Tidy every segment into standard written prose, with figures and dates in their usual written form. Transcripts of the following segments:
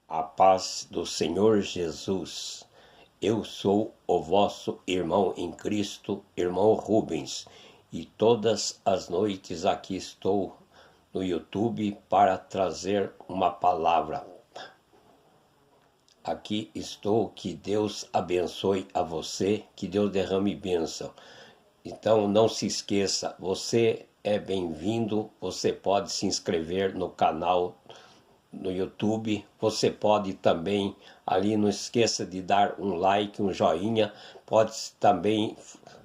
A paz do Senhor Jesus. Eu sou o vosso irmão em Cristo, irmão Rubens, e todas as noites aqui estou no YouTube para trazer uma palavra. Aqui estou, que Deus abençoe a você, que Deus derrame bênção. Então não se esqueça, você é bem-vindo, você pode se inscrever no canal no YouTube, você pode também ali, não esqueça de dar um like, um joinha, pode também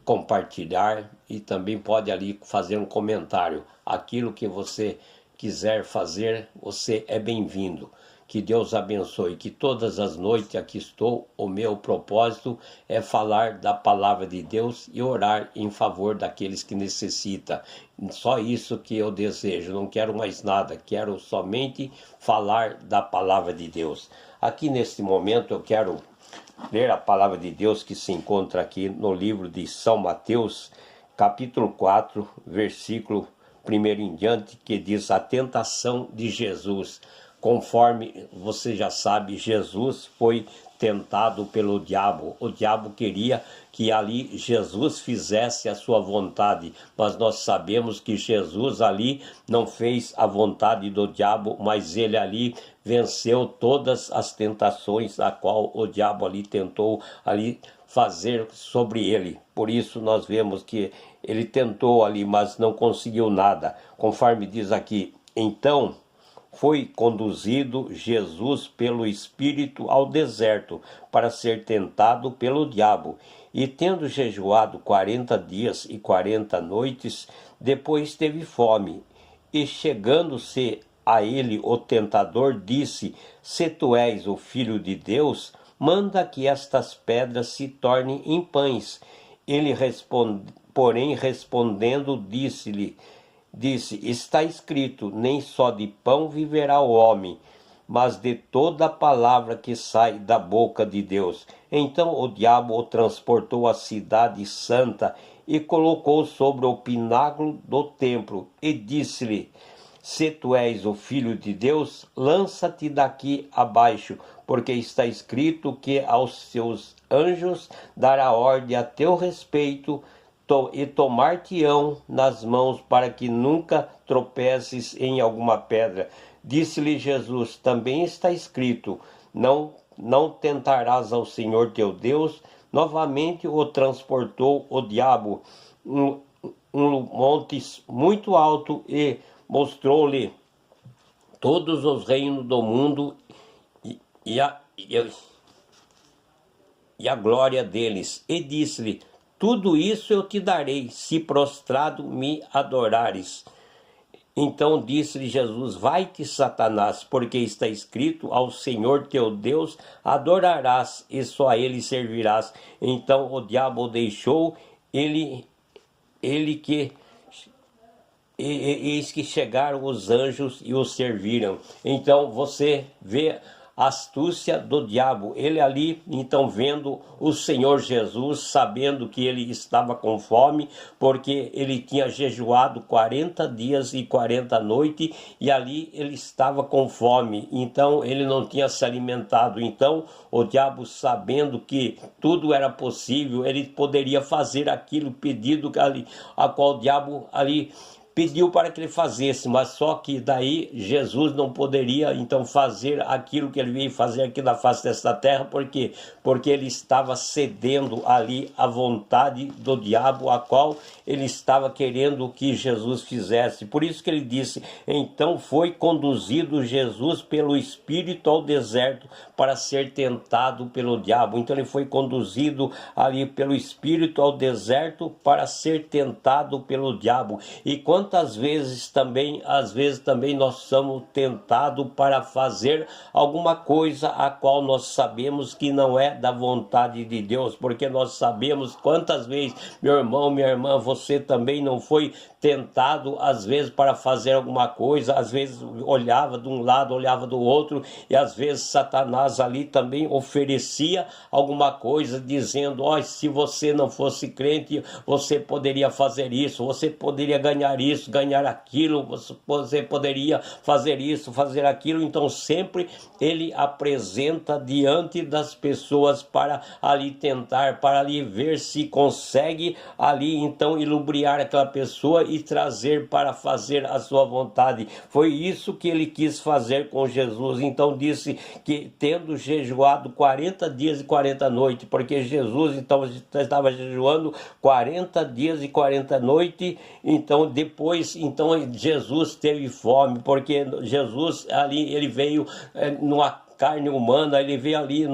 compartilhar e também pode ali fazer um comentário. Aquilo que você quiser fazer, você é bem-vindo. Que Deus abençoe, que todas as noites aqui estou, o meu propósito é falar da palavra de Deus e orar em favor daqueles que necessitam. Só isso que eu desejo, não quero mais nada, quero somente falar da palavra de Deus. Aqui neste momento eu quero ler a palavra de Deus que se encontra aqui no livro de São Mateus, capítulo 4, versículo 1 em diante, que diz: a tentação de Jesus. Conforme você já sabe, Jesus foi tentado pelo diabo. O diabo queria que ali Jesus fizesse a sua vontade, mas nós sabemos que Jesus ali não fez a vontade do diabo, mas ele ali venceu todas as tentações a qual o diabo ali tentou ali fazer sobre ele. Por isso nós vemos que ele tentou ali, mas não conseguiu nada. Conforme diz aqui, então foi conduzido Jesus pelo Espírito ao deserto para ser tentado pelo diabo. E tendo jejuado 40 dias e 40 noites, depois teve fome. E chegando-se a ele o tentador, disse: se tu és o Filho de Deus, manda que estas pedras se tornem em pães. Ele porém respondendo, disse, está escrito, nem só de pão viverá o homem, mas de toda a palavra que sai da boca de Deus. Então o diabo o transportou à cidade santa e colocou sobre o pináculo do templo e disse-lhe: se tu és o Filho de Deus, lança-te daqui abaixo, porque está escrito que aos seus anjos dará ordem a teu respeito e tomar-te-ão nas mãos para que nunca tropeces em alguma pedra. Disse-lhe Jesus: também está escrito, não tentarás ao Senhor teu Deus. Novamente o transportou o diabo um monte muito alto e mostrou-lhe todos os reinos do mundo e a glória deles, e disse-lhe: tudo isso eu te darei, se prostrado me adorares. Então disse-lhe Jesus: vai-te, Satanás, porque está escrito, ao Senhor teu Deus adorarás, e só a ele servirás. Então o diabo o deixou, eis que chegaram os anjos e o serviram. Então você vê a astúcia do diabo. Ele ali, então, vendo o Senhor Jesus, sabendo que ele estava com fome, porque ele tinha jejuado 40 dias e 40 noites, e ali ele estava com fome, então ele não tinha se alimentado. Então o diabo, sabendo que tudo era possível, ele poderia fazer aquilo pedido a qual o diabo ali pediu para que ele fazesse, mas só que daí Jesus não poderia então fazer aquilo que ele veio fazer aqui na face desta terra, porque ele estava cedendo ali à vontade do diabo, a qual ele estava querendo que Jesus fizesse. Por isso que ele disse: então foi conduzido Jesus pelo Espírito ao deserto para ser tentado pelo diabo. Então ele foi conduzido ali pelo Espírito ao deserto para ser tentado pelo diabo. E quantas vezes também, às vezes também nós somos tentados para fazer alguma coisa a qual nós sabemos que não é da vontade de Deus, porque nós sabemos quantas vezes, meu irmão, minha irmã, você também não foi tentado às vezes para fazer alguma coisa, às vezes olhava de um lado, olhava do outro, e às vezes Satanás ali também oferecia alguma coisa, dizendo: ó, se você não fosse crente, você poderia fazer isso, você poderia ganhar isso, isso, ganhar aquilo, você poderia fazer isso, fazer aquilo. Então sempre ele apresenta diante das pessoas para ali tentar, para ali ver se consegue ali então ilubriar aquela pessoa e trazer para fazer a sua vontade. Foi isso que ele quis fazer com Jesus. Então disse que tendo jejuado 40 dias e 40 noites, porque Jesus então estava jejuando 40 dias e 40 noites, então depois então Jesus teve fome, porque Jesus ali ele veio numa carne humana, ele veio ali,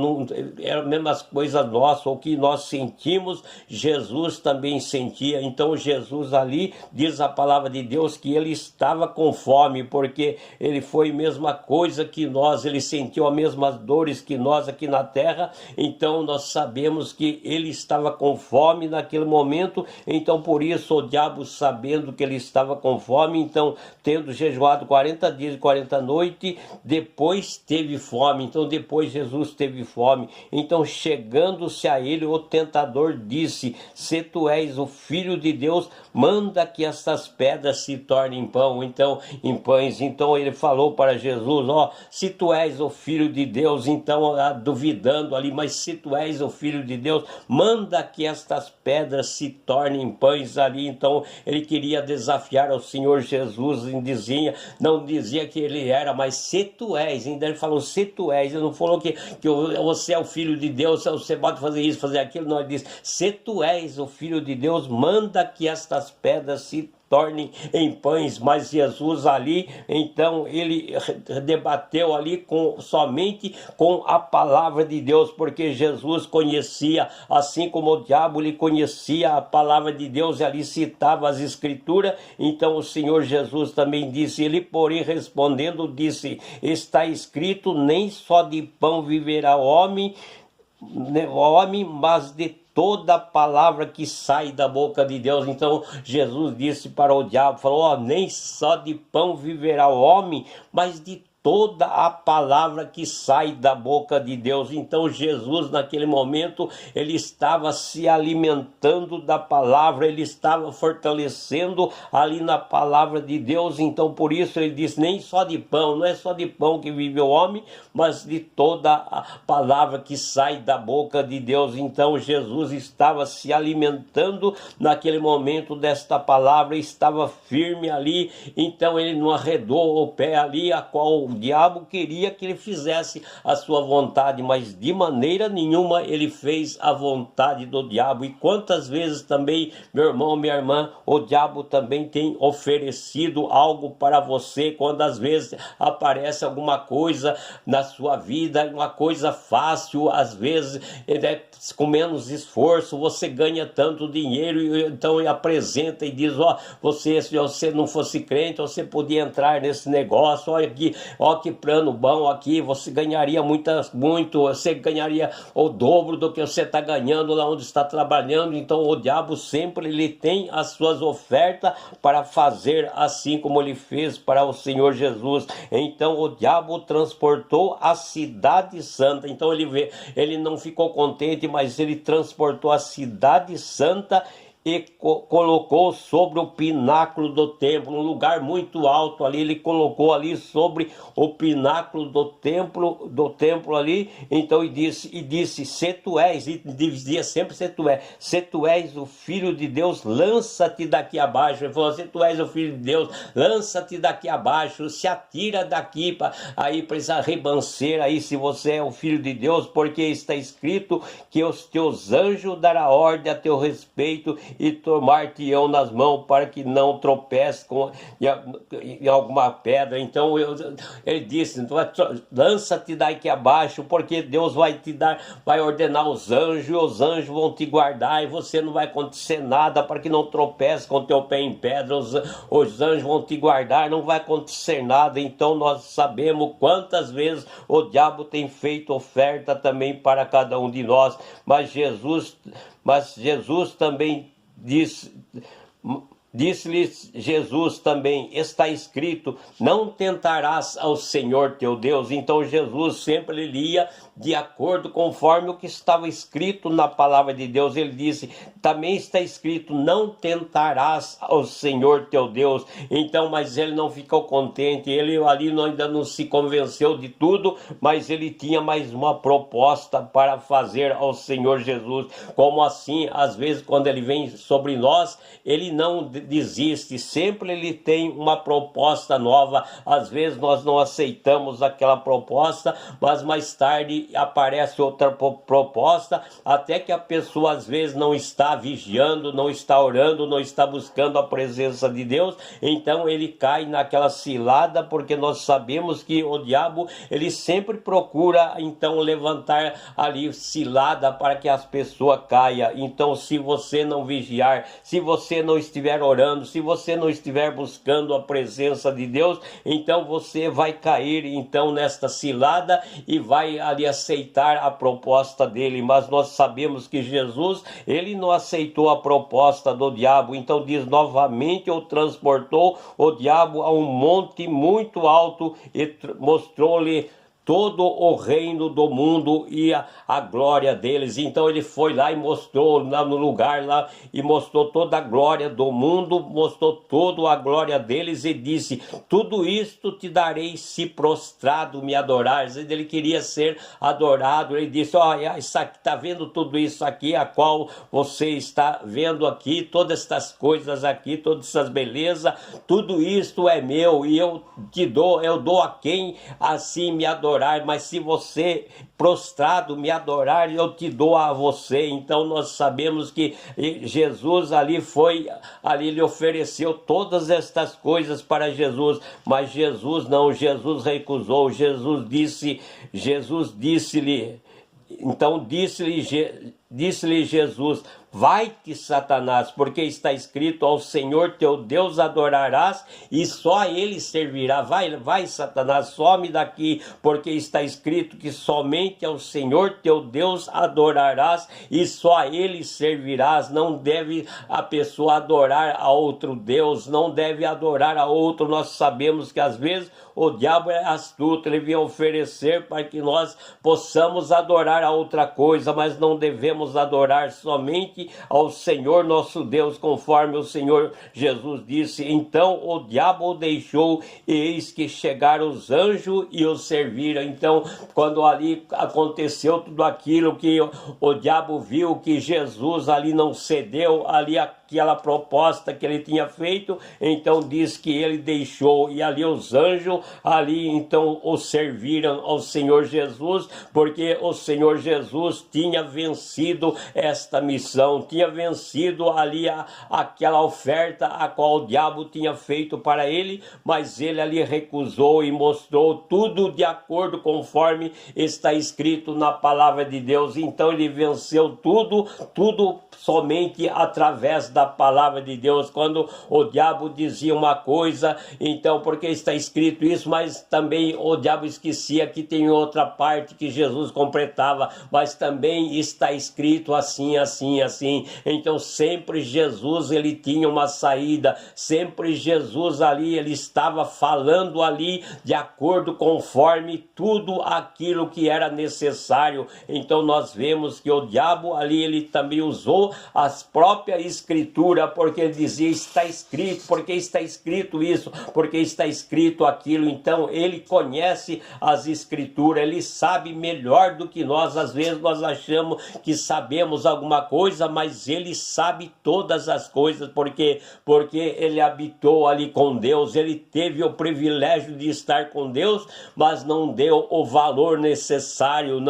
era a mesma coisa nossa, o que nós sentimos, Jesus também sentia. Então Jesus ali, diz a palavra de Deus, que ele estava com fome, porque ele foi a mesma coisa que nós, ele sentiu as mesmas dores que nós aqui na terra. Então nós sabemos que ele estava com fome naquele momento. Então por isso o diabo, sabendo que ele estava com fome, então tendo jejuado 40 dias e 40 noites, depois teve fome. Então depois Jesus teve fome. Então chegando-se a ele, o tentador disse: se tu és o filho de Deus, manda que estas pedras se tornem pão. Então em pães. Então ele falou para Jesus: ó, se tu és o filho de Deus, então duvidando ali, mas se tu és o filho de Deus, manda que estas pedras se tornem pães ali. Então ele queria desafiar ao Senhor Jesus, não dizia que ele era, mas se tu és. Ainda ele falou se tu és, ele não falou que você é o filho de Deus, você pode fazer isso, fazer aquilo. Não, ele diz: se tu és o filho de Deus, manda que estas pedras se tornem em pães. Mas Jesus ali, então ele debateu ali somente com a palavra de Deus, porque Jesus conhecia, assim como o diabo ele conhecia a palavra de Deus, e ali citava as escrituras. Então o Senhor Jesus também disse, ele porém respondendo disse: está escrito, nem só de pão viverá o homem, mas de toda palavra que sai da boca de Deus. Então Jesus disse para o diabo, falou: nem só de pão viverá o homem, mas de toda a palavra que sai da boca de Deus. Então Jesus naquele momento ele estava se alimentando da palavra, ele estava fortalecendo ali na palavra de Deus. Então por isso ele disse: nem só de pão, não é só de pão que vive o homem, mas de toda a palavra que sai da boca de Deus. Então Jesus estava se alimentando naquele momento desta palavra, estava firme ali. Então ele não arredou o pé ali, a qual o diabo queria que ele fizesse a sua vontade, mas de maneira nenhuma ele fez a vontade do diabo. E quantas vezes também, meu irmão, minha irmã, o diabo também tem oferecido algo para você, quando às vezes aparece alguma coisa na sua vida, uma coisa fácil, às vezes com menos esforço, você ganha tanto dinheiro, e então ele apresenta e diz: ó, se você não fosse crente, você podia entrar nesse negócio, olha aqui, ó que plano bom aqui, você ganharia muito, você ganharia o dobro do que você está ganhando lá onde está trabalhando. Então o diabo sempre ele tem as suas ofertas para fazer assim como ele fez para o Senhor Jesus. Então o diabo transportou a cidade santa. Então ele não ficou contente, mas ele transportou a cidade santa e colocou sobre o pináculo do templo, um lugar muito alto ali. Ele colocou ali sobre o pináculo do templo ali. Então e disse: se tu és, e dizia sempre se tu és o filho de Deus, lança-te daqui abaixo. Ele falou: se tu és o filho de Deus, lança-te daqui abaixo, se atira daqui para essa ribanceira aí, se você é o filho de Deus, porque está escrito que os teus anjos dará ordem a teu respeito e tomar-te-ão nas mãos, para que não tropece em alguma pedra. Então ele disse: lança-te daqui abaixo, porque Deus vai ordenar os anjos, e os anjos vão te guardar, e você não vai acontecer nada, para que não tropece com teu pé em pedra. Os anjos vão te guardar, não vai acontecer nada. Então nós sabemos quantas vezes o diabo tem feito oferta também para cada um de nós, mas Jesus também Disse-lhe Jesus também, está escrito, não tentarás ao Senhor teu Deus. Então Jesus sempre lia de acordo conforme o que estava escrito na palavra de Deus. Ele disse, também está escrito, não tentarás ao Senhor teu Deus. Então, mas ele não ficou contente, ele ali ainda não se convenceu de tudo, mas ele tinha mais uma proposta para fazer ao Senhor Jesus. Como assim, às vezes quando ele vem sobre nós, ele não desiste, sempre ele tem uma proposta nova. Às vezes nós não aceitamos aquela proposta, mas mais tarde aparece outra proposta, até que a pessoa às vezes não está vigiando, não está orando, não está buscando a presença de Deus, então ele cai naquela cilada, porque nós sabemos que o diabo, ele sempre procura então levantar ali cilada para que as pessoas caiam. Então, se você não vigiar, se você não estiver orando, se você não estiver buscando a presença de Deus, então você vai cair então nesta cilada e vai ali aceitar a proposta dele. Mas nós sabemos que Jesus, ele não aceitou a proposta do diabo. Então diz, novamente o transportou o diabo a um monte muito alto e mostrou-lhe todo o reino do mundo e a glória deles. Então ele foi lá e mostrou lá no lugar lá, e mostrou toda a glória do mundo, mostrou toda a glória deles e disse, tudo isto te darei se prostrado me adorares. Ele queria ser adorado. Ele disse, olha, está vendo tudo isso aqui, a qual você está vendo aqui, todas estas coisas aqui, todas essas belezas, tudo isto é meu e eu te dou, eu dou a quem assim me adorar. Mas se você prostrado me adorar, eu te dou a você. Então nós sabemos que Jesus ali ele ofereceu todas estas coisas para Jesus, mas Jesus não, Jesus recusou. Jesus disse-lhe, então disse-lhe Jesus, vai-te, Satanás, porque está escrito, ao Senhor teu Deus adorarás e só a ele servirá. Vai, Satanás, some daqui, porque está escrito que somente ao Senhor teu Deus adorarás e só a ele servirás. Não deve a pessoa adorar a outro Deus, não deve adorar a outro. Nós sabemos que às vezes o diabo é astuto, ele vem oferecer para que nós possamos adorar a outra coisa, mas não devemos adorar somente ao Senhor nosso Deus, conforme o Senhor Jesus disse. Então o diabo o deixou e eis que chegaram os anjos e o serviram. Então, quando ali aconteceu tudo aquilo que o diabo viu que Jesus ali não cedeu, ali aquela proposta que ele tinha feito, então diz que ele deixou, e ali os anjos ali então o serviram ao Senhor Jesus, porque o Senhor Jesus tinha vencido esta missão, tinha vencido ali aquela oferta a qual o diabo tinha feito para ele, mas ele ali recusou e mostrou tudo de acordo conforme está escrito na palavra de Deus. Então ele venceu tudo somente através da palavra de Deus. Quando o diabo dizia uma coisa, então porque está escrito isso, mas também o diabo esquecia que tem outra parte que Jesus completava, mas também está escrito assim, assim, assim. Então sempre Jesus ele tinha uma saída, sempre Jesus ali ele estava falando ali de acordo conforme tudo aquilo que era necessário. Então nós vemos que o diabo ali ele também usou as próprias escrituras, porque ele dizia, está escrito, porque está escrito isso, porque está escrito aquilo. Então ele conhece as escrituras, ele sabe melhor do que nós. Às vezes nós achamos que sabemos alguma coisa, mas ele sabe todas as coisas, porque ele habitou ali com Deus, ele teve o privilégio de estar com Deus, mas não deu o valor necessário,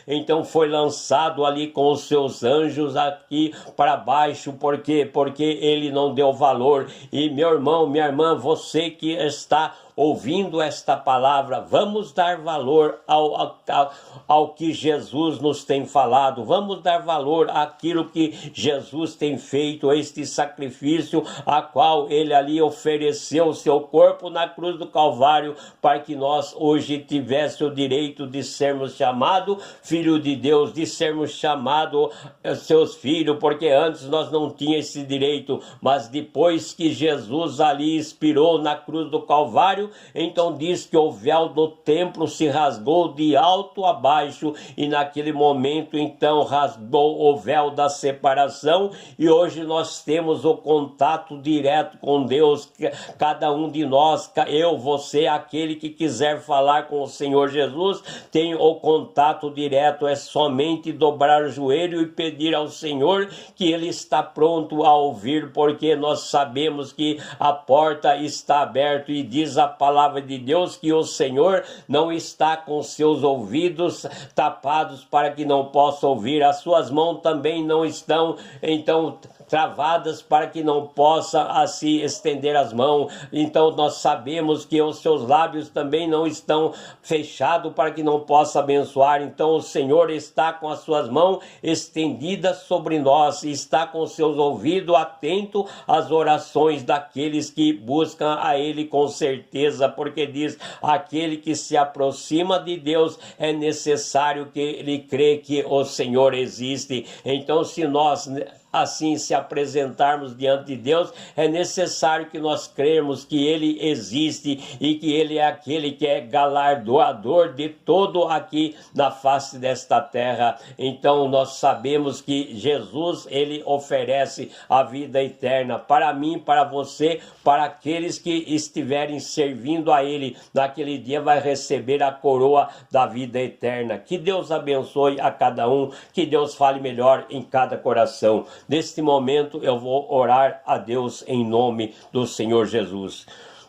então foi lançado ali com os seus anjos aqui para baixo, porque ele não deu valor. E meu irmão, minha irmã, você que está ouvindo esta palavra, vamos dar valor ao que Jesus nos tem falado, vamos dar valor àquilo que Jesus tem feito, este sacrifício a qual ele ali ofereceu o seu corpo na cruz do Calvário, para que nós hoje tivéssemos o direito de sermos chamados filho de Deus, de sermos chamados seus filhos, porque antes nós não tínhamos esse direito, mas depois que Jesus ali expirou na cruz do Calvário, então diz que o véu do templo se rasgou de alto a baixo, e naquele momento então rasgou o véu da separação, e hoje nós temos o contato direto com Deus. Cada um de nós, eu, você, aquele que quiser falar com o Senhor Jesus, tem o contato direto, é somente dobrar o joelho e pedir ao Senhor, que Ele está pronto a ouvir, porque nós sabemos que a porta está aberta, e diz a palavra de Deus que o Senhor não está com seus ouvidos tapados para que não possa ouvir, as suas mãos também não estão então travadas para que não possa assim estender as mãos. Então nós sabemos que os seus lábios também não estão fechados para que não possa abençoar. Então o Senhor está com as suas mãos estendidas sobre nós, está com seus ouvidos atentos às orações daqueles que buscam a Ele com certeza, porque diz, aquele que se aproxima de Deus é necessário que ele crê que o Senhor existe. Então se nós assim se apresentarmos diante de Deus, é necessário que nós cremos que Ele existe e que Ele é aquele que é galardoador de todo aqui na face desta terra. Então nós sabemos que Jesus, Ele oferece a vida eterna para mim, para você, para aqueles que estiverem servindo a Ele. Naquele dia vai receber a coroa da vida eterna. Que Deus abençoe a cada um, que Deus fale melhor em cada coração. Neste momento eu vou orar a Deus em nome do Senhor Jesus.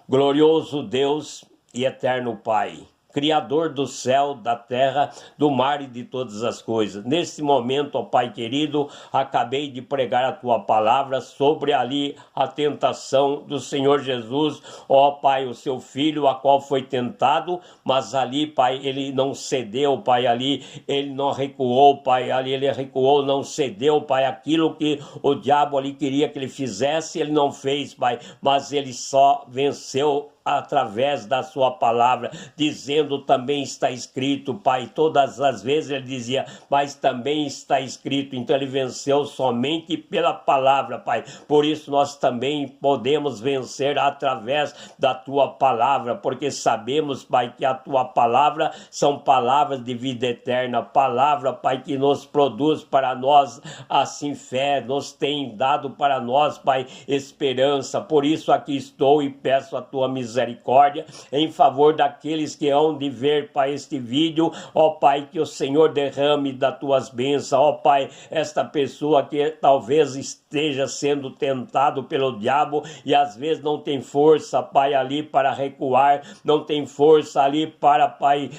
Glorioso Deus e eterno Pai, Criador do céu, da terra, do mar e de todas as coisas. Neste momento, ó Pai querido, acabei de pregar a Tua palavra sobre ali a tentação do Senhor Jesus, ó Pai, o Seu Filho, a qual foi tentado, mas ali, Pai, Ele não cedeu, Pai, ali Ele não recuou, Pai, ali Ele recuou, não cedeu, Pai, aquilo que o diabo ali queria que Ele fizesse, Ele não fez, Pai, mas Ele só venceu através da sua palavra, dizendo também está escrito, Pai. Todas as vezes ele dizia, mas também está escrito. Então ele venceu somente pela palavra, Pai. Por isso nós também podemos vencer através da tua palavra, porque sabemos, Pai, que a tua palavra são palavras de vida eterna, palavra, Pai, que nos produz para nós assim fé, nos tem dado para nós, Pai, esperança. Por isso aqui estou e peço a tua misericórdia em favor daqueles que hão de ver, Pai, este vídeo, ó Pai, que o Senhor derrame das tuas bênçãos, ó Pai, esta pessoa que talvez esteja sendo tentado pelo diabo e às vezes não tem força, Pai, ali para recuar, não tem força ali para, Pai,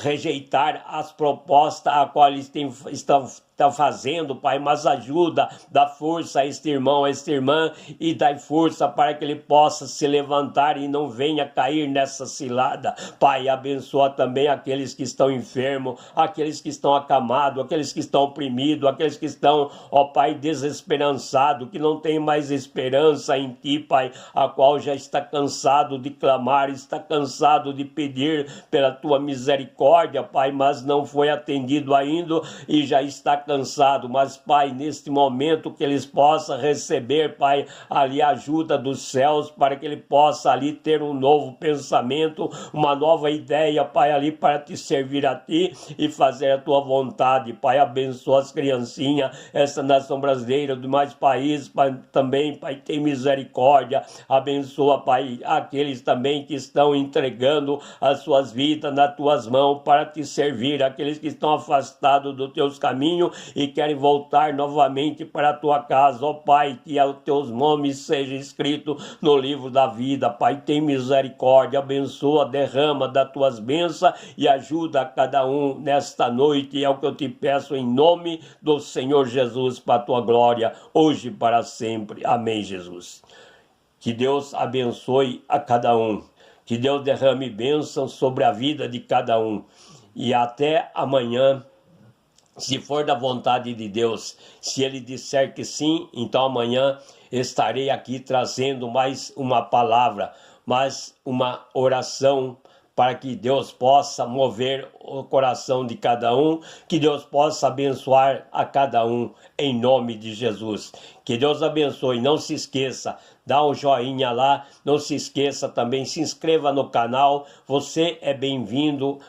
rejeitar as propostas a qual eles estão fazendo, Pai, mas ajuda, dá força a este irmão, a esta irmã, e dá força para que ele possa se levantar e não venha cair nessa cilada. Pai, abençoa também aqueles que estão enfermos, aqueles que estão acamados, aqueles que estão oprimidos, aqueles que estão, ó Pai, desesperançados, que não tem mais esperança em Ti, Pai, a qual já está cansado de clamar, está cansado de pedir pela Tua misericórdia, Pai, mas não foi atendido ainda e já está cansado, mas Pai, neste momento que eles possam receber, Pai, ali a ajuda dos céus, para que ele possa ali ter um novo pensamento, uma nova ideia, Pai, ali para te servir a Ti e fazer a Tua vontade. Pai, abençoa as criancinhas, essa nação brasileira, dos mais países, Pai, também, Pai, tem misericórdia, abençoa, Pai, aqueles também que estão entregando as suas vidas nas Tuas mãos para te servir, aqueles que estão afastados dos Teus caminhos e querem voltar novamente para a tua casa, ó Pai, que os teus nomes sejam escritos no livro da vida. Pai, tem misericórdia, abençoa, derrama das tuas bênçãos e ajuda a cada um nesta noite, é o que eu te peço em nome do Senhor Jesus, para a tua glória, hoje e para sempre. Amém, Jesus. Que Deus abençoe a cada um. Que Deus derrame bênção sobre a vida de cada um. E até amanhã, se for da vontade de Deus. Se Ele disser que sim, então amanhã estarei aqui trazendo mais uma palavra, mais uma oração, para que Deus possa mover o coração de cada um, que Deus possa abençoar a cada um, em nome de Jesus. Que Deus abençoe, não se esqueça, dá um joinha lá, não se esqueça também, se inscreva no canal, você é bem-vindo,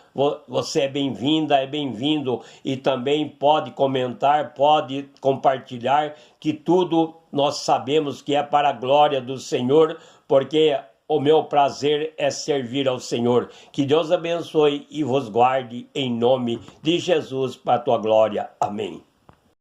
você é bem-vinda, é bem-vindo, e também pode comentar, pode compartilhar, que tudo nós sabemos que é para a glória do Senhor, porque o meu prazer é servir ao Senhor. Que Deus abençoe e vos guarde em nome de Jesus para a tua glória. Amém.